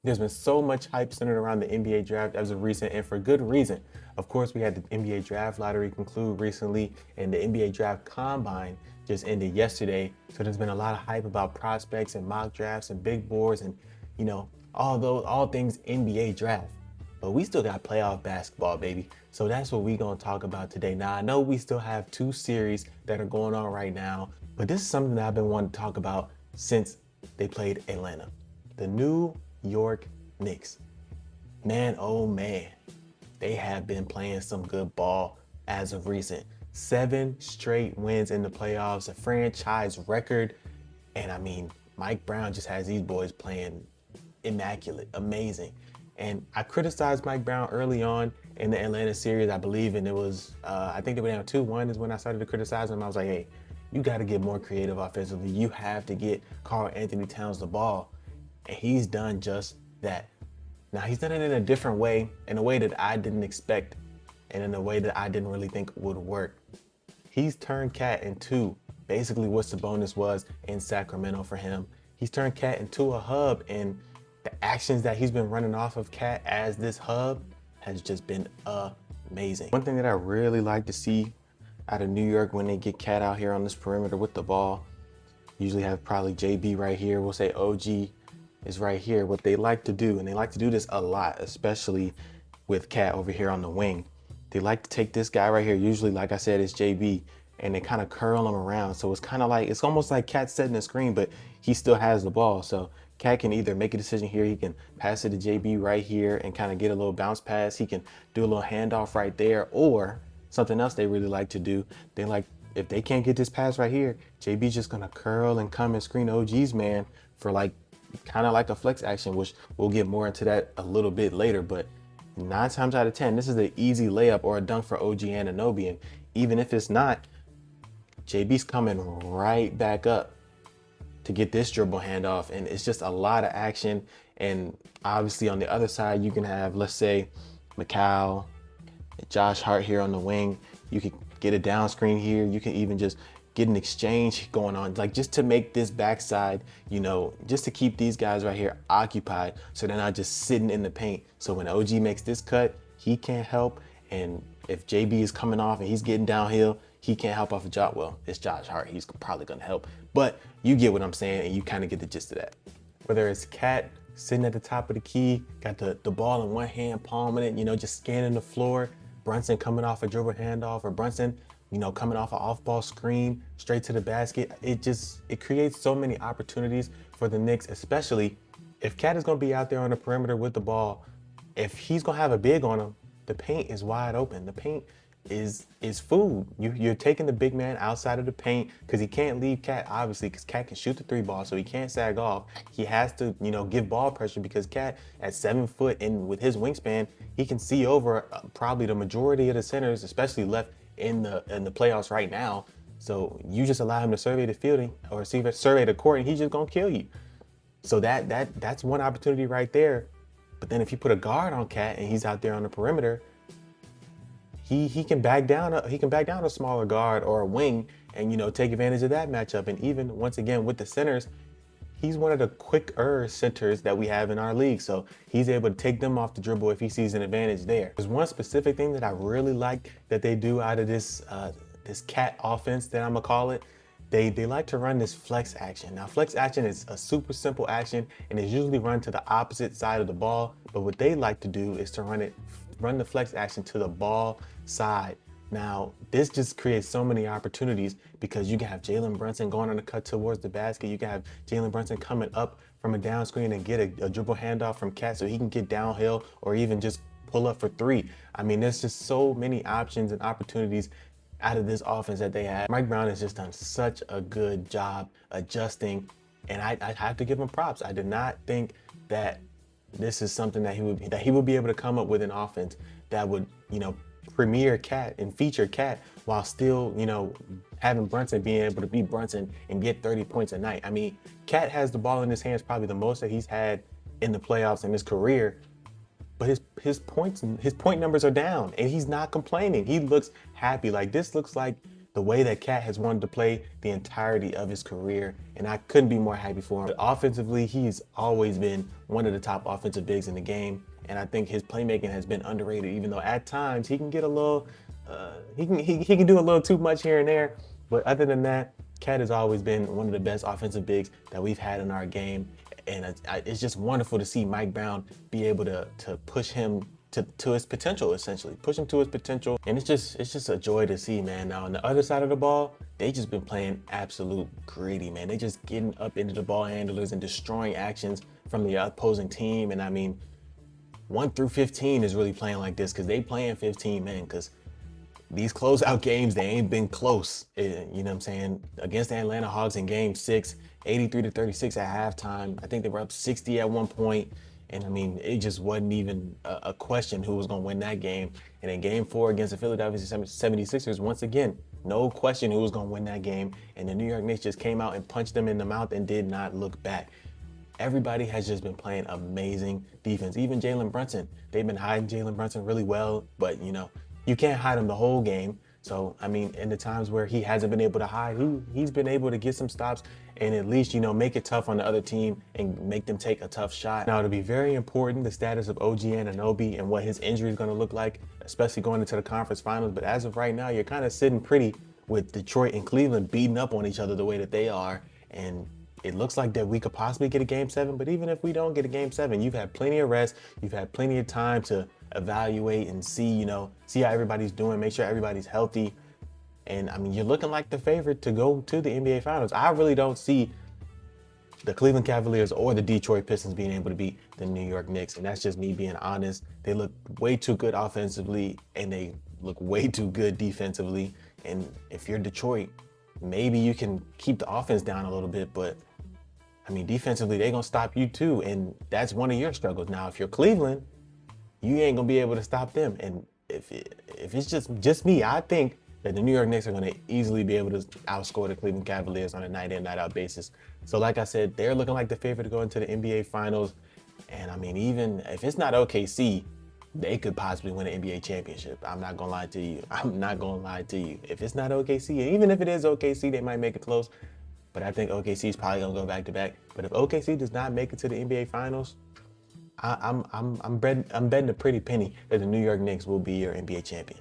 There's been so much hype centered around the NBA draft as of recent, and for good reason. Of course, we had the NBA draft lottery conclude recently, and the NBA draft combine just ended yesterday. So there's been a lot of hype about prospects and mock drafts and big boards and, all things NBA draft. But we still got playoff basketball, baby. So that's what we're gonna talk about today. Now, I know we still have two series that are going on right now, but this is something that I've been wanting to talk about since they played Atlanta. The New York Knicks. Man, oh man, they have been playing some good ball as of recent. 7 straight wins in the playoffs, a franchise record. And I mean, Mike Brown just has these boys playing immaculate, amazing. And I criticized Mike Brown early on in the Atlanta series, I believe, and it was, I think they were down 2-1 is when I started to criticize him. I was like, hey, you got to get more creative offensively. You have to get Karl Anthony Towns the ball. And he's done just that. Now, he's done it in a different way, in a way that I didn't expect, and in a way that I didn't really think would work. He's turned Cat into basically what Sabonis was in Sacramento for him. He's turned Cat into a hub, and the actions that he's been running off of Cat as this hub has just been amazing. One thing that I really like to see out of New York when they get Cat out here on this perimeter with the ball, usually have probably JB right here. We'll say OG is right here. What they like to do, and they like to do this a lot, especially with Cat over here on the wing. They like to take this guy right here, usually, like I said, it's JB, and they kind of curl him around. So it's kind of like, it's almost like Cat setting the screen, but he still has the ball. So Cat can either make a decision here, he can pass it to JB right here and kind of get a little bounce pass. He can do a little handoff right there, or something else they really like to do. They like, if they can't get this pass right here, JB's just gonna curl and come and screen OG's man for like, kind of like a flex action, which we'll get more into that a little bit later. But 9 times out of 10, this is an easy layup or a dunk for OG Anunoby. And even if it's not, JB's coming right back up to get this dribble handoff. And it's just a lot of action. And obviously on the other side, you can have, let's say, McCall, Josh Hart here on the wing. You could get a down screen here. You can even just get an exchange going on, like just to make this backside, just to keep these guys right here occupied so they're not just sitting in the paint. So when OG makes this cut, he can't help. And if JB is coming off and he's getting downhill, he can't help off a job. Well, it's Josh Hart. He's probably going to help. But you get what I'm saying, and you kind of get the gist of that. Whether it's Cat sitting at the top of the key, got the ball in one hand, palming it, just scanning the floor, Brunson coming off a dribble handoff, or Brunson coming off an off-ball screen straight to the basket. It creates so many opportunities for the Knicks, especially if Cat is going to be out there on the perimeter with the ball. If he's going to have a big on him, the paint is wide open. The paint is food. You're taking the big man outside of the paint because he can't leave Cat, obviously, because Cat can shoot the 3 ball, so he can't sag off. He has to, give ball pressure because Cat at 7 foot and with his wingspan, he can see over probably the majority of the centers, especially left in the playoffs right now. So you just allow him to survey the fielding or survey the court, and he's just gonna kill you. So that's one opportunity right there. But then if you put a guard on Cat and he's out there on the perimeter, he can back down a smaller guard or a wing and take advantage of that matchup. And even once again with the centers, he's one of the quicker centers that we have in our league. So he's able to take them off the dribble if he sees an advantage there. There's one specific thing that I really like that they do out of this Cat offense that I'm gonna call it. They like to run this flex action. Now, flex action is a super simple action and it's usually run to the opposite side of the ball. But what they like to do is to run the flex action to the ball side. Now, this just creates so many opportunities because you can have Jalen Brunson going on the cut towards the basket. You can have Jalen Brunson coming up from a down screen and get a dribble handoff from Cat so he can get downhill or even just pull up for 3. I mean, there's just so many options and opportunities out of this offense that they have. Mike Brown has just done such a good job adjusting, and I have to give him props. I did not think that this is something that he would be able to come up with an offense that would, premier Cat and feature Cat while still, having Brunson being able to be Brunson and get 30 points a night. I mean, Cat has the ball in his hands probably the most that he's had in the playoffs in his career, but his point numbers are down and he's not complaining. He looks happy. Like, this looks like the way that Cat has wanted to play the entirety of his career, and I couldn't be more happy for him. But offensively, he's always been one of the top offensive bigs in the game, and I think his playmaking has been underrated, even though at times he can get a little, he can do a little too much here and there. But other than that, Cat has always been one of the best offensive bigs that we've had in our game, and it's just wonderful to see Mike Brown be able to push him to his potential, essentially push him to his potential. And it's just a joy to see, man. Now on the other side of the ball, they just been playing absolute greedy, man. They just getting up into the ball handlers and destroying actions from the opposing team. And I mean, 1 through 15 is really playing like this because they playing 15 men, because these closeout games, they ain't been close. You know what I'm saying? Against the Atlanta Hawks in game 6, 83-36 at halftime. I think they were up 60 at one point. And I mean, it just wasn't even a question who was going to win that game. And in game 4 against the Philadelphia 76ers, once again, no question who was going to win that game. And the New York Knicks just came out and punched them in the mouth and did not look back. Everybody has just been playing amazing defense. Even Jalen Brunson, they've been hiding Jalen Brunson really well, but you know, you can't hide him the whole game. So, I mean, in the times where he hasn't been able to hide, he's been able to get some stops and at least, you know, make it tough on the other team and make them take a tough shot. Now, it'll be very important, the status of OG Anunoby and what his injury is going to look like, especially going into the conference finals. But as of right now, you're kind of sitting pretty with Detroit and Cleveland beating up on each other the way that they are. And it looks like that we could possibly get a game 7, but even if we don't get a game 7, you've had plenty of rest, you've had plenty of time to evaluate and see how everybody's doing, make sure everybody's healthy. And I mean, you're looking like the favorite to go to the NBA Finals. I really don't see the Cleveland Cavaliers or the Detroit Pistons being able to beat the New York Knicks. And that's just me being honest. They look way too good offensively and they look way too good defensively. And if you're Detroit, maybe you can keep the offense down a little bit, but I mean, defensively, they're going to stop you too. And that's one of your struggles. Now, if you're Cleveland, you ain't going to be able to stop them. And if it's just me, I think that the New York Knicks are going to easily be able to outscore the Cleveland Cavaliers on a night in, night out basis. So like I said, they're looking like the favorite to go into the NBA Finals. And I mean, even if it's not OKC, they could possibly win an NBA championship. I'm not going to lie to you. I'm not going to lie to you. If it's not OKC, and even if it is OKC, they might make it close. But I think OKC is probably going to go back to back. But if OKC does not make it to the NBA Finals, I'm betting a pretty penny that the New York Knicks will be your NBA champion.